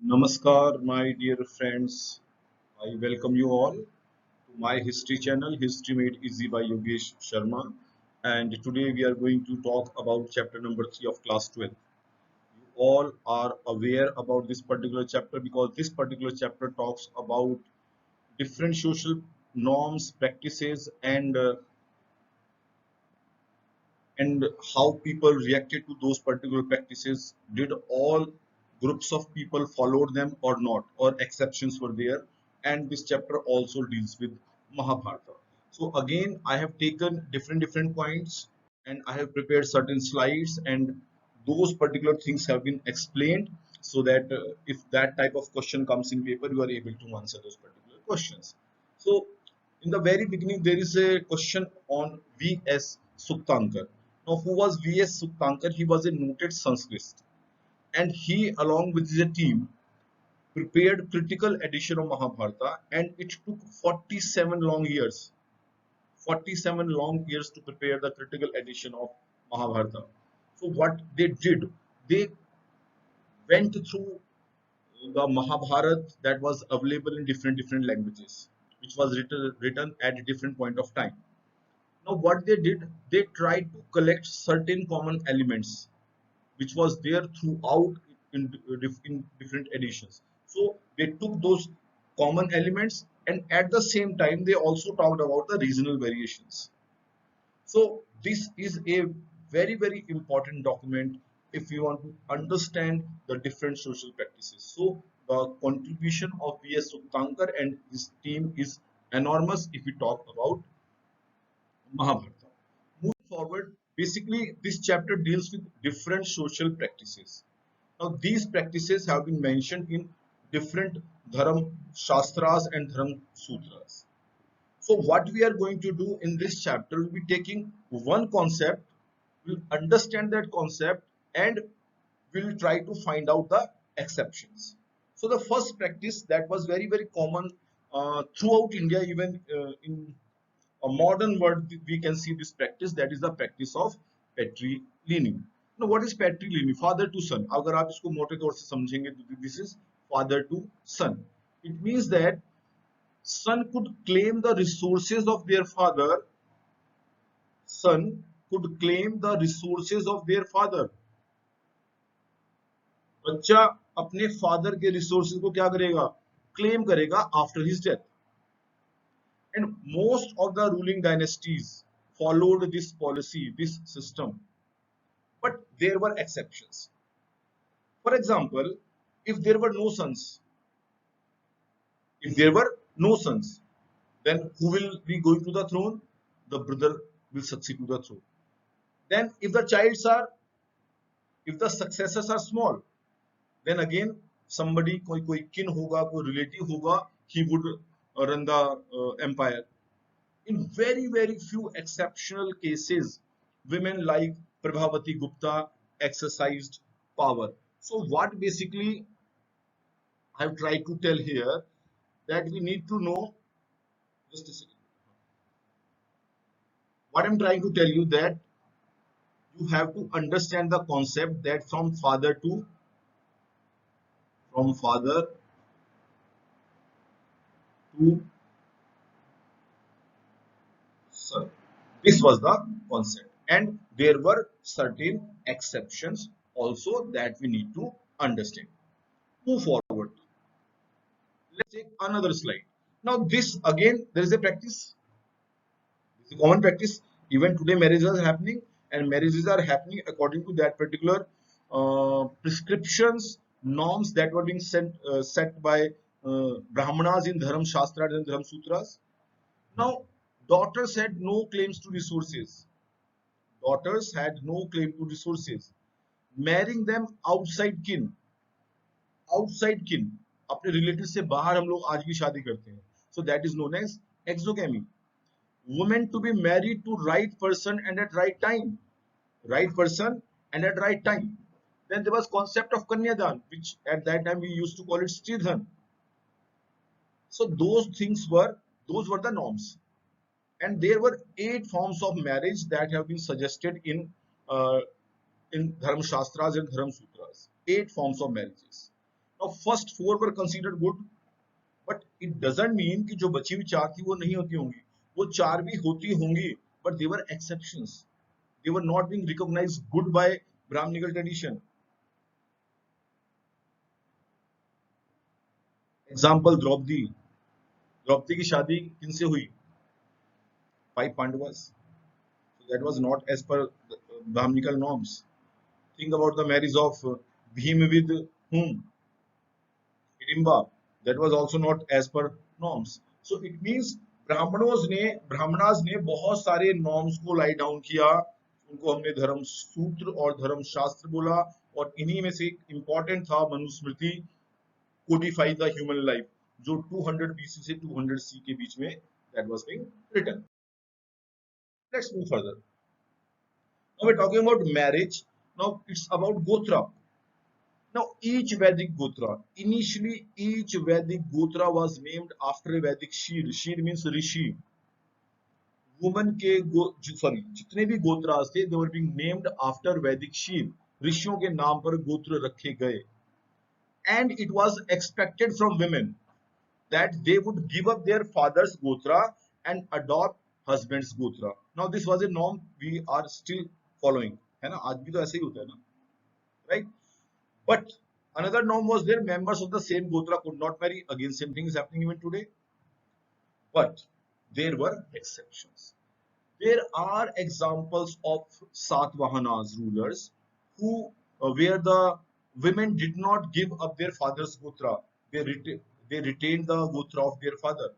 Namaskar, my dear friends. I welcome you all to my history channel, History Made Easy by Yogesh Sharma. And today we are going to talk about chapter number 3 of class 12. You all are aware about this particular chapter because this particular chapter talks about different social norms, practices, and how people reacted to those particular practices. Did all groups of people follow them or not, or exceptions were there? And this chapter also deals with Mahabharata. So again, I have taken different points and I have prepared certain slides, and those particular things have been explained so that if that type of question comes in paper, you are able to answer those particular questions. So in the very beginning, there is a question on V.S. Suktankar. Now, who was V.S. Suktankar? He was a noted Sanskritist, and he, along with his team, prepared critical edition of Mahabharata, and it took 47 long years. 47 long years to prepare the critical edition of Mahabharata. So what they did, they went through the Mahabharata that was available in different languages, which was written at a different point of time. Now, what they did, they tried to collect certain common elements which was there throughout in different editions. So they took those common elements, and at the same time, they also talked about the regional variations. So this is a very important document if you want to understand the different social practices. So the contribution of V.S. Suktankar and his team is enormous if we talk about Mahabharata. Moving forward, basically this chapter deals with different social practices. Now these practices have been mentioned in different Dharam Shastras and Dharam Sutras. So what we are going to do in this chapter will be taking one concept, we'll understand that concept, and we'll try to find out the exceptions. So the first practice that was very common throughout India, even in a modern world, we can see this practice, that is the practice of patrilineal. Now what is patrilineal? Father to son. अगर आप इसको मोटे तौर से समझेंगे तो this is father to son. It means that son could claim the resources of their father. Son could claim the resources of their father. बच्चा अपने फादर के रिसोर्सेज को क्या करेगा? क्लेम करेगा after his death. And most of the ruling dynasties followed this policy, this system. But there were exceptions. For example, if there were no sons, if there were no sons, then who will be going to the throne? The brother will succeed to the throne. Then if the childs are, if the successors are small, then again somebody, koi kin hoga, koi relative hoga, he would run the empire. In very few exceptional cases, women like Prabhavati Gupta exercised power. So what basically I have tried to tell here, that we need to know, just a second. What I'm trying to tell you, that you have to understand the concept that from father to son. This was the concept, and there were certain exceptions also that we need to understand. Move forward. Let's take another slide. Now this again, there is a practice. It's a common practice. Even today marriages are happening, and marriages are happening according to that particular prescriptions, norms that were being set by Brahmanas in Dharam Shastras and Dharam Sutras. Now daughters had no claims to resources. Daughters had no claim to resources. Marrying them outside kin, अपने relative से बाहर हम लोग आज भी शादी करते हैं. So that is known as exogamy. Women to be married to right person and at right time. Right person and at right time. Then there was concept of kanyadan, which at that time we used to call it stridhan. So those were the norms. And there were 8 forms of marriage that have been suggested in Dharma Shastras and Dharma Sutras. 8 forms of marriages. Now first four were considered good, but it doesn't mean कि जो बची हुई चार थी वो नहीं होती होंगी, वो चार भी होती होंगी, but they were exceptions. They were not being recognized good by Brahminical tradition. Example, Draupadi. Draupadi की शादी किनसे हुई? Five Pandavas. So that was not as per the Brahminical norms. Think about the marriage of Bhim with whom? Hidimba. That was also not as per norms. So it means Brahmanas ने बहुत सारे norms को lie down किया, उनको हमने धर्म सूत्र और धर्म शास्त्र बोला, और इन्हीं में से एक इंपॉर्टेंट था Manusmriti, Codify the human life, जो 200 BC से 200 C के बीच में that was being written. Let's move further. Now we're talking about marriage. Now it's about Gotra. Now each Vedic Gotra, initially each Vedic Gotra was named after a Vedic Shir. Shir means Rishi. Woman के sorry, जितने भी गोत्रास थे, they were being named after Vedic Shir. ऋषियों के नाम पर गोत्र रखे गए. And it was expected from women that they would give up their father's gotra and adopt husband's gotra. Now this was a norm we are still following, है ना? आज भी तो ऐसे ही होता है ना, right? But another norm was there: members of the same gotra could not marry. Again, same thing is happening even today. But there were exceptions. There are examples of Satvahanas rulers who, where the women did not give up their father's gotra. They retained the gotra of their father.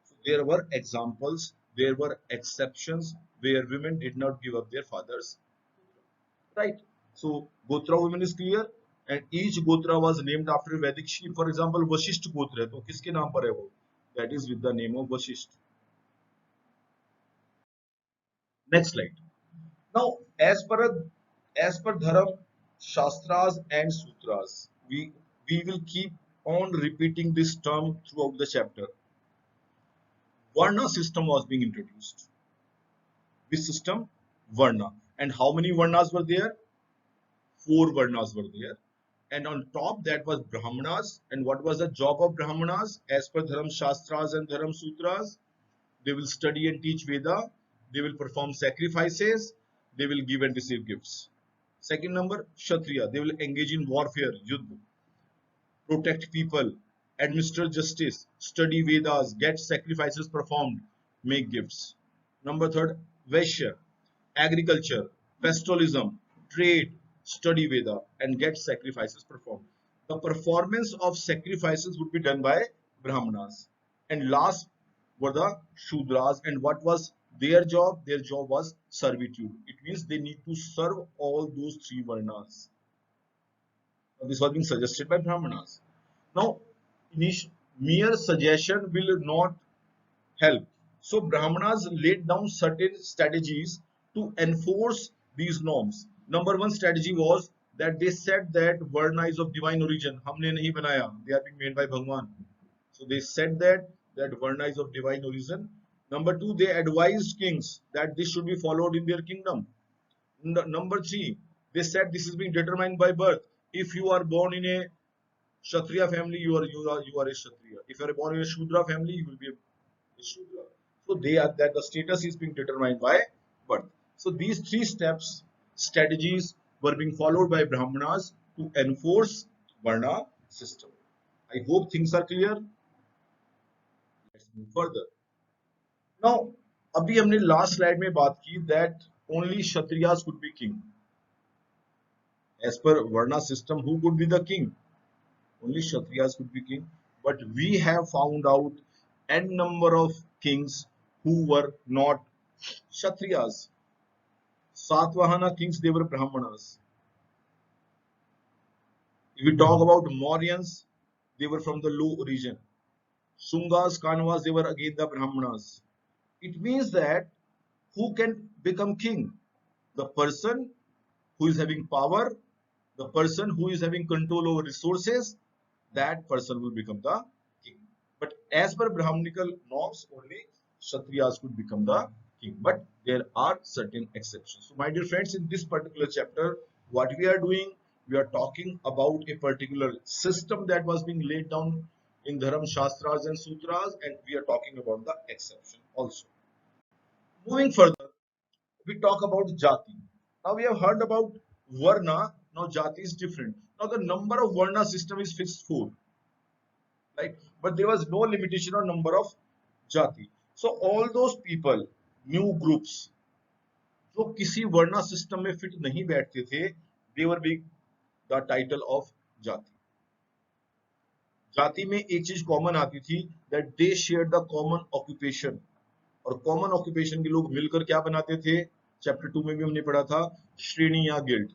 So there were examples, there were exceptions where women did not give up their fathers. Right? So Gotra women is clear, and each Gotra was named after a Vedic Shiv. For example, Vashisht Gotra है, तो किसके नाम पर है वो? That is with the name of Vashisht. Next slide. Now, as per Dharam, Shastras and Sutras, we will keep on repeating this term throughout the chapter. Varna system was being introduced. This system, Varna. And how many Varnas were there? Four Varnas were there. And on top that was Brahmanas. And what was the job of Brahmanas? As per Dharam Shastras and Dharam Sutras, they will study and teach Veda, they will perform sacrifices, they will give and receive gifts. Second number, Kshatriya, they will engage in warfare, Yuddha, protect people, administer justice, study Vedas, get sacrifices performed, make gifts. Number third, Vaishya, agriculture, pastoralism, trade, study Veda, and get sacrifices performed. The performance of sacrifices would be done by Brahmanas. And last were the Shudras. And what was their job? Their job was servitude. It means they need to serve all those three Varnas. This was being suggested by Brahmanas. Now, mere suggestion will not help. So Brahmanas laid down certain strategies to enforce these norms. Number one strategy was that they said that Varna is of divine origin. हमने नहीं बनाया. They are being made by Bhagwan. So they said that Varna is of divine origin. Number two, they advised kings that this should be followed in their kingdom. Number three, they said this is being determined by birth. If you are born in a Kshatriya family, you are a Kshatriya. If you are born in a Shudra family, you will be a Shudra. So they are that the status is being determined by birth. So these three strategies were being followed by Brahmanas to enforce Varna system. I hope things are clear. Let's move further. Now, अभी हमने last slide में बात की that only Kshatriyas could be king. As per Varna system, who could be the king? Only Kshatriyas could be king. But we have found out n number of kings who were not Kshatriyas. Satvahana kings, they were Brahmanas. If we talk about Mauryans, they were from the low region. Sungas, Kanvas, they were again the Brahmanas. It means that who can become king? The person who is having power, the person who is having control over resources, that person will become the king. But as per Brahminical norms, only Kshatriyas could become the king. But there are certain exceptions. So my dear friends, in this particular chapter, what we are doing, We are talking about a particular system that was being laid down in Dharam Shastras and Sutras, and we are talking about the exception also. Moving further, we talk about Jati. Now we have heard about Varna. Now Jati is different. Now the number of Varna system is fixed 4, right? But there was no limitation on number of Jati. So all those people, new groups, जो किसी वर्णा system में fit नहीं बैठते थे, they were being the title of जाति. जाति में एक चीज कॉमन आती थी, that they shared the common occupation. और कॉमन ऑक्यूपेशन के लोग मिलकर क्या बनाते थे, चैप्टर 2 में भी हमने पढ़ा था, श्रेणी या गिल्ड.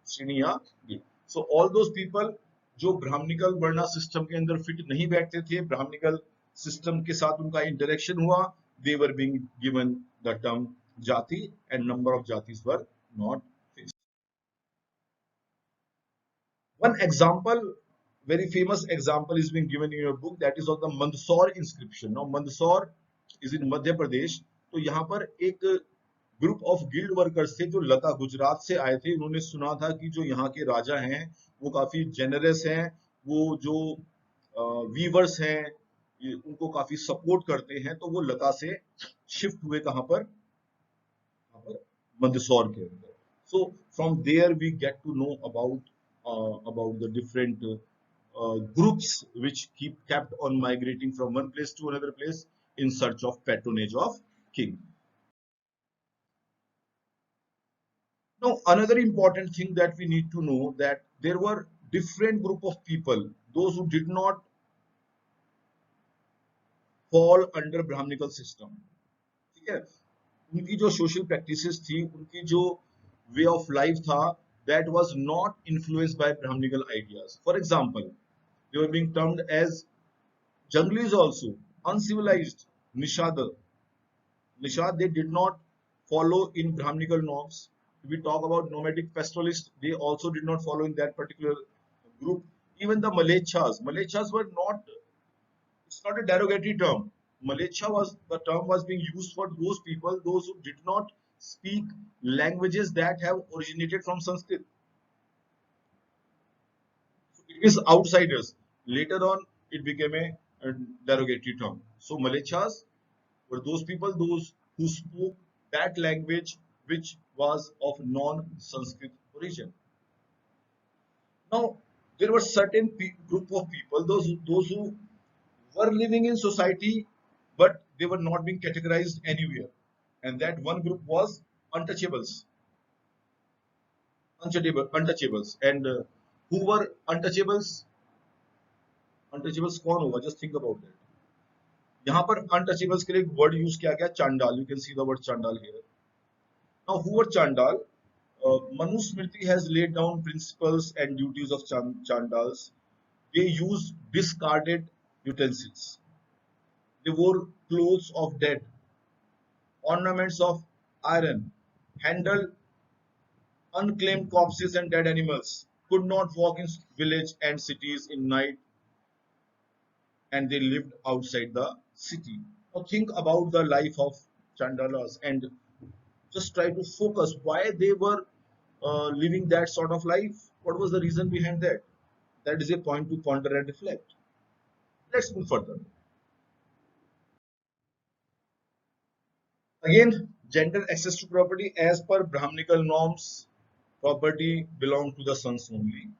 श्रेणी या guild. So all those people जो ब्राह्मणिकल वर्णा सिस्टम के अंदर फिट नहीं बैठते थे, ब्राह्मणिकल सिस्टम के साथ उनका इंटरेक्शन हुआ, they were being given the term jati and number of jatis were not fixed. One example, very famous example is being given in your book, that is of the Mandsaur inscription. Now Mandsaur is in Madhya Pradesh. तो यहाँ पर एक group of guild workers थे जो लता गुजरात से आए थे. उन्होंने सुना था कि जो यहाँ के राजा हैं वो काफी जेनरस हैं, वो जो वीवर्स हैं उनको काफी सपोर्ट करते हैं, तो वो लता से शिफ्ट हुए कहाँ पर, मंदसौर के अंदर. So from there we get to know about the different groups which kept on migrating from one place to another place in search of patronage of king. Now another important thing that we need to know, that there were different group of people, those who did not fall under brahmanical system. ठीक है, उनकी जो social practices थी, उनकी जो way of life था, that was not influenced by Brahminical ideas. For example, they were being termed as junglis also, uncivilized, nishad. Nishad, they did not follow in Brahminical norms. If we talk about nomadic pastoralists, they also did not follow in that particular group. Even the Malechas were not, it's not a derogatory term. Malecha was, the term was being used for those people, those who did not speak languages that have originated from Sanskrit. It is outsiders. Later on, it became a derogatory term. So Malechas were those people, those who spoke that language which was of non-Sanskrit origin. Now, there were certain group of people, those who were living in society, but they were not being categorized anywhere. And that one group was untouchables. Untouchables. And who were untouchables? Untouchables कौन होगा? Just think about that. यहाँ पर untouchables के लिए एक word use किया गया, चांडाल. You can see the word चांडाल here. Now, who were चांडाल? Manusmriti has laid down principles and duties of chandals. They used discarded utensils. They wore clothes of dead, ornaments of iron, handled unclaimed corpses and dead animals, could not walk in village and cities in night, and they lived outside the city. Now think about the life of Chandalas and just try to focus why they were living that sort of life. What was the reason behind that? That is a point to ponder and reflect. Let's move further. Again, gender access to property as per Brahminical norms, property belonged to the sons only.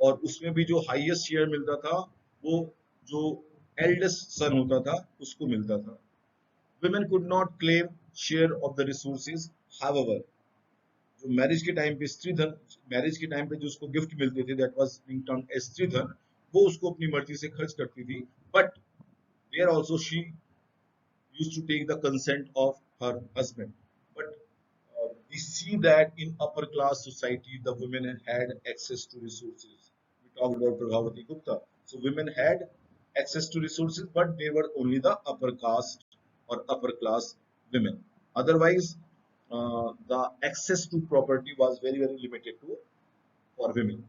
और उसमें भी जो highest share मिलता था वो जो eldest son होता था उसको मिलता था. Women could not claim share of the resources. However, जो मैरिज के टाइम पे स्त्रीधन, मैरिज के टाइम पे जो उसको गिफ्ट मिलते थे, that was being termed as stridhan, वो उसको अपनी मर्जी से खर्च करती थी. But there also she used to take the consent of her husband. But we see that in upper class society, the women had access to resources. We talked about Prabhavati Gupta. So women had access to resources, but they were only the upper caste or upper class women. Otherwise, the access to property was very, very limited to for women.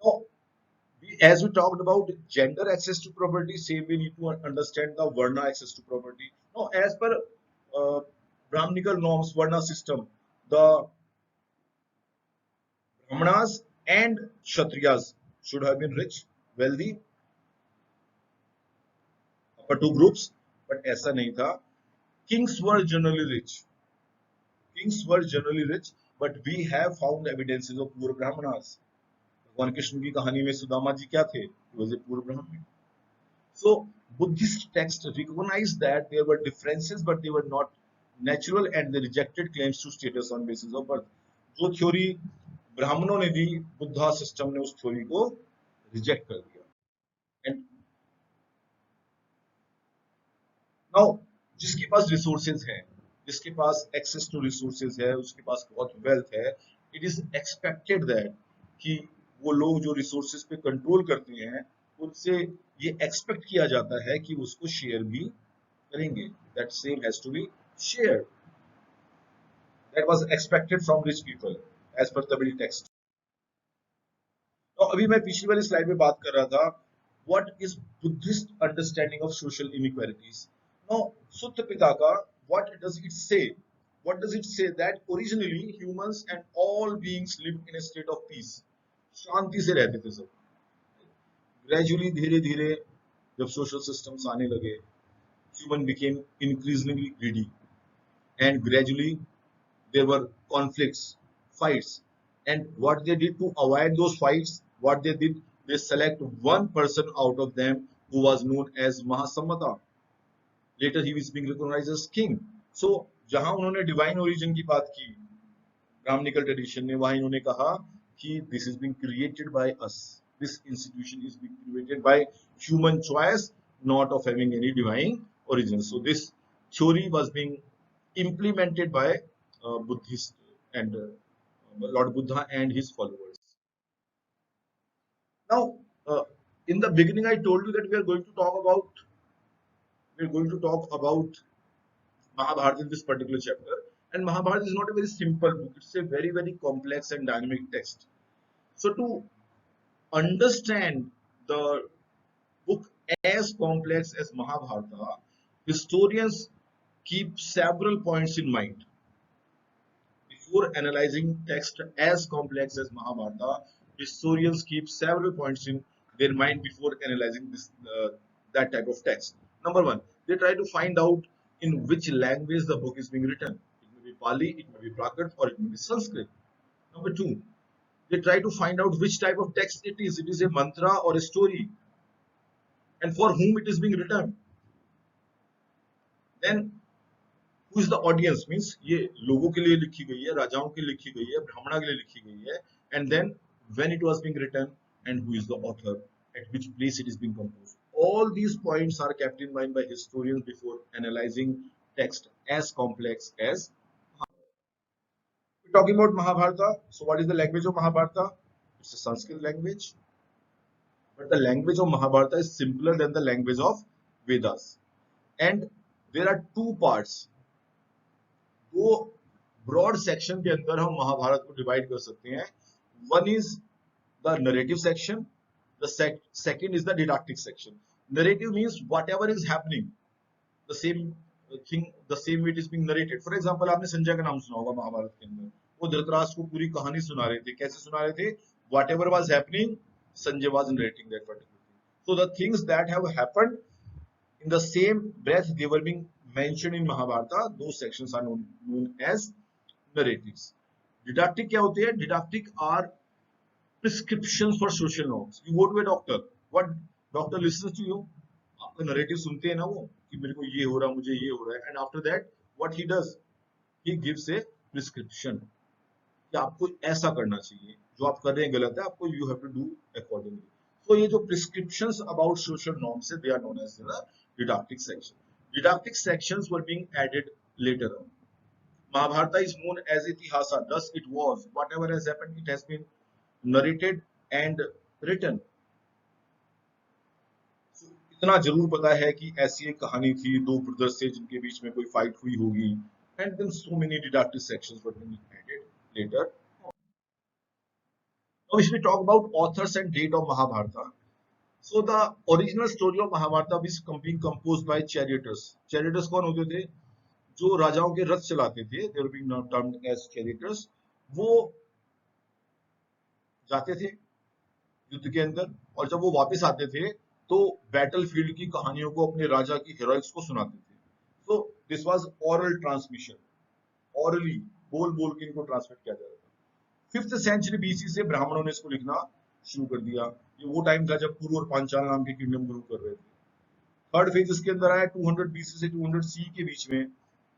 Now, as we talked about gender access to property, same we need to understand the Varna access to property. Now, as per uh, Brahminical norms, Varna system, the Brahmanas and Kshatriyas should have been rich, wealthy, upper two groups, but ऐसा नहीं था. Kings were generally rich. Kings were generally rich, but we have found evidences of poor Brahmanas. भगवान कृष्ण की कहानी में सुदामा जी क्या थे? He was a poor Brahmin. So Buddhist texts recognize that there were differences, but they were not natural, and they rejected claims to status on basis of birth. जो theory ब्राह्मणों ने दी, Buddha system ने उस थ्योरी को reject कर दिया. And now जिसके पास resources है, जिसके पास एक्सेस टू रिसोर्सेज है, उसके पास बहुत वेल्थ है, इट इज एक्सपेक्टेड दैट कि वो लोग जो रिसोर्सेज पे कंट्रोल करते हैं उनसे ये एक्सपेक्ट किया जाता है कि उसको शेयर भी करेंगे. That same has to be shared. That was expected from rich people as per Tamil text. तो अभी मैं पिछली वाली स्लाइड में बात कर रहा था, what is Buddhist understanding of social inequalities. Now Sutta Pitaka, what does it say? What does it say? That originally humans and all beings lived in a state of peace. शांति से रहते थे सब. Gradually, धीरे धीरे जब सोशल सिस्टम्स आने लगे, human became increasingly greedy, and gradually there were conflicts, fights, and what they did to avoid those fights, what they did, they select one person out of them who was known as Mahasammata. Later he was being recognized as king. So जहां उन्होंने divine origin की बात की Brahminical tradition ने, वहां इन्होंने कहा कि this is being created by us, this institution is being created by human choice, not of having any divine origin. So this theory was being implemented by Buddhist and Lord Buddha and his followers. Now, in the beginning, I told you that we are going to talk about Mahabharata in this particular chapter. And Mahabharata is not a very simple book; it's a very very complex and dynamic text. So to understand the book as complex as Mahabharata, historians keep several points in mind. Before analyzing text as complex as Mahabharata, historians keep several points in their mind before analyzing that type of text. Number one, they try to find out in which language the book is being written. It may be Pali, it may be Prakrit, or it may be Sanskrit. Number two, they try to find out which type of text it is. It is a mantra or a story, and for whom it is being written. Then who is the audience, means ये लोगों के लिए लिखी गई है, राजाओं के लिए लिखी गई है, ब्राह्मणों के लिए लिखी गई है, and then when it was being written, and who is the author, at which place it is being composed. All these points are kept in mind by historians before analyzing text as complex as we're talking about Mahabharata. So what is the language of Mahabharata? It's a Sanskrit language, but the language of Mahabharata is simpler than the language of Vedas, and there are two parts. दो broad section के अंदर हम महाभारत को divide कर सकते हैं. One is the narrative section, the second is the didactic section. Narrative means whatever is happening, the same thing, the same way it is being narrated. For example, आपने संजय का नाम सुना होगा महाभारत के अंदर. वो धृतराष्ट्र को पूरी कहानी सुना रहे थे. कैसे सुना रहे थे? Whatever was happening, Sanjay was narrating that particular thing. So the things that have happened in the same breath they were being mentioned in Mahabharata. Those sections are known as narratives. Didactic क्या होते हैं? Didactic are prescriptions for social norms. You go to a doctor, what doctor listens to you? आपका narrative सुनते हैं ना वो, कि मेरे को ये हो रहा, मुझे ये हो रहा है, and after that what he does, he gives a prescription कि आपको ऐसा करना चाहिए, जो आप कर रहे हैं गलत है, आपको you have to do accordingly. So ये जो prescriptions about social norms है, they are known as the didactic section. Didactic sections were being added later on. Mahabharata is known as Itihasa. Thus it was. Whatever has happened, it has been narrated and written. So, इतना जरूर पता है कि ऐसी एक कहानी थी, दो ब्रदर्स थे जिनके बीच में कोई फाइट हुई होगी. And then so many didactic sections were being added later. Now if we talk about authors and date of Mahabharata. So the original story of Mahabharata is being composed by charioteers. Charioteers कौन होते थे? जो राजाओं के रथ चलाते थे. They were being termed as charioteers. वो जाते थे युद्ध के अंदर, और जब वो वापस आते थे तो बैटल फील्ड की कहानियों को अपने राजा की हीरोइक्स को सुनाते थे। So this was oral transmission, orally, बोल बोल के इनको ट्रांसमिट किया जा रहा था। 5th सेंचुरी बीसी से ब्राह्मणों ने इसको लिखना शुरू कर दिया। ये वो टाइम था जब पूर्व और पांचाल नाम के किंगडम ग्रो कर रहे थे। थर्ड फेज इसके अंदर आया 200 बीसी से 200 सी के बीच में,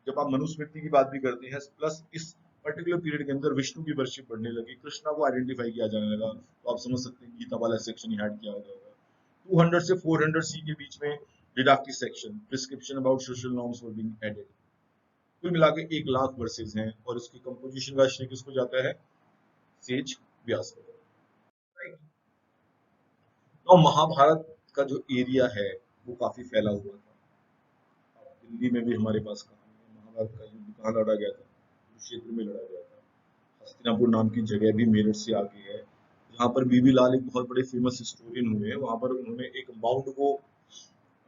जब आप मनुस्मृति की बात भी करते हैं। प्लस इस पर्टिकुलर पीरियड के अंदर विष्णु की वर्शिप बढ़ने लगी, कृष्णा को आइडेंटिफाई किया जाने लगा, तो आप समझ सकते हैं गीता वाला सेक्शन ऐड किया होगा। 200 से 400 सी के बीच में didactic section, prescription about social norms were being added. कुल मिला के 1 लाख वर्सेज हैं, और इसकी कंपोजिशन का श्रेय किसको जाता है? सेज व्यास को। राइट। तो महाभारत का जो एरिया है वो काफी फैला हुआ था। दिल्ली में भी हमारे पास कहानी है, महाभारत का युद्ध कहाँ लड़ा गया था? क्षेत्र में लड़ा गया था। हस्तिनापुर नाम की जगह भी मेरठ से आगे है, जहाँ पर बीबी लाल एक बहुत बड़े फेमस हिस्टोरियन हुए हैं। वहां पर उन्होंने एक माउंट को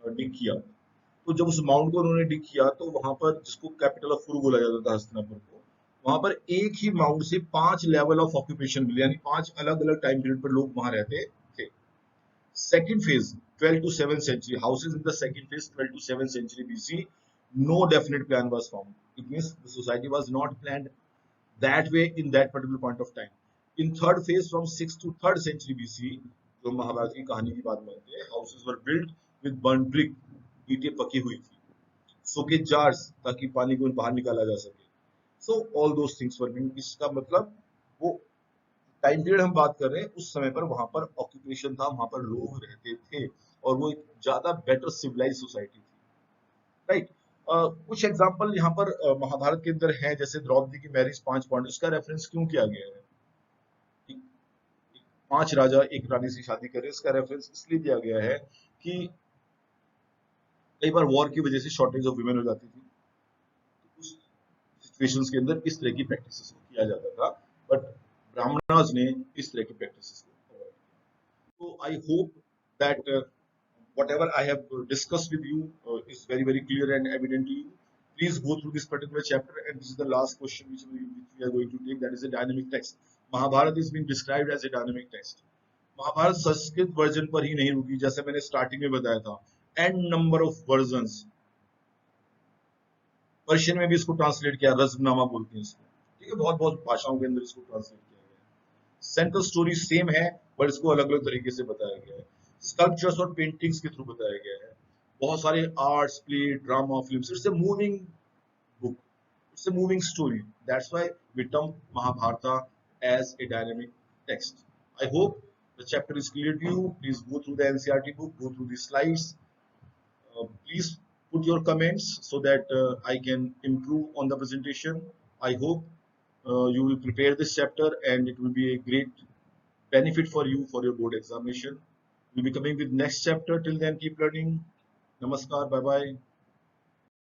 डिग किया। तो जब उस माउंट को उन्होंने डिग किया तो वहां पर, जिसको कैपिटल ऑफ कुरु बोला जाता था हस्तिनापुर को, वहां पर एक ही माउंट से 5 लेवल ऑफ ऑक्यूपेशन मिले, यानी 5 अलग अलग टाइम पीरियड पर लोग वहां रहते थे। Second phase, 12th to 7th century, houses in the second phase, 12th to 7th century BC, no definite plan was found. It means the society was not planned that way in that particular point of time. In third phase, from 6th to 3rd century BC, जो महाभारत की कहानी की बात करते हैं, houses were built with burnt brick, ईंटें पकी हुई थी, soakage jars ताकि पानी को बाहर निकाला जा सके। So all those things were being, इसका मतलब वो टाइम पीरियड हम बात कर रहे हैं, उस समय पर वहां पर ऑक्यूपेशन था, वहां पर लोग रहते थे, और वो एक ज्यादा बेटर सिविलाइज सोसाइटी थी। राइट। कुछ एग्जांपल यहाँ पर महाभारत के अंदर है, जैसे द्रौपदी की मैरिज 5 पांडव, इसका रेफरेंस क्यों किया गया है? एक- एक 5 राजा एक रानी से शादी कर रहे हैं, इसका रेफरेंस इसलिए दिया गया है कि कई बार वॉर की वजह से शॉर्टेज ऑफ विमेन हो जाती थी, तो उस सिचुएशंस के अंदर इस तरह की प्रैक्टिसेस को किया जाता था, बट ब्राह्मणास ने इस तरह की प्रैक्टिसेस को avoid किया। So I hope that whatever I have discussed with you is very, very clear and evident to you. Please go through this particular chapter, and this is the last question which we are going to take. That is a dynamic text. Mahabharata is being described as a dynamic text. Mahabharata Sanskrit version पर ही नहीं रुकी, जैसे मैंने starting में बताया था, an number of versions. Persian में भी इसको ट्रांसलेट किया, रज़्मनामा बोलते हैं इसको, ठीक है, बहुत बहुत भाषाओं के अंदर इसको ट्रांसलेट किया गया है। सेंट्रल स्टोरी सेम है, पर इसको अलग अलग तरीके से बताया गया है। स्कल्पचर्स और पेंटिंग्स के थ्रू बताया गया है। बहुत सारे arts, play, drama, films, it's a moving book, it's a moving story. That's why we term Mahabharata as a dynamic text. I hope the chapter is clear to you. Please go through the NCRT book, go through the slides. Please put your comments so that I can improve on the presentation. I hope you will prepare this chapter, and it will be a great benefit for you for your board examination. We'll be coming with next chapter. Till then, keep learning. Namaskar. Bye bye.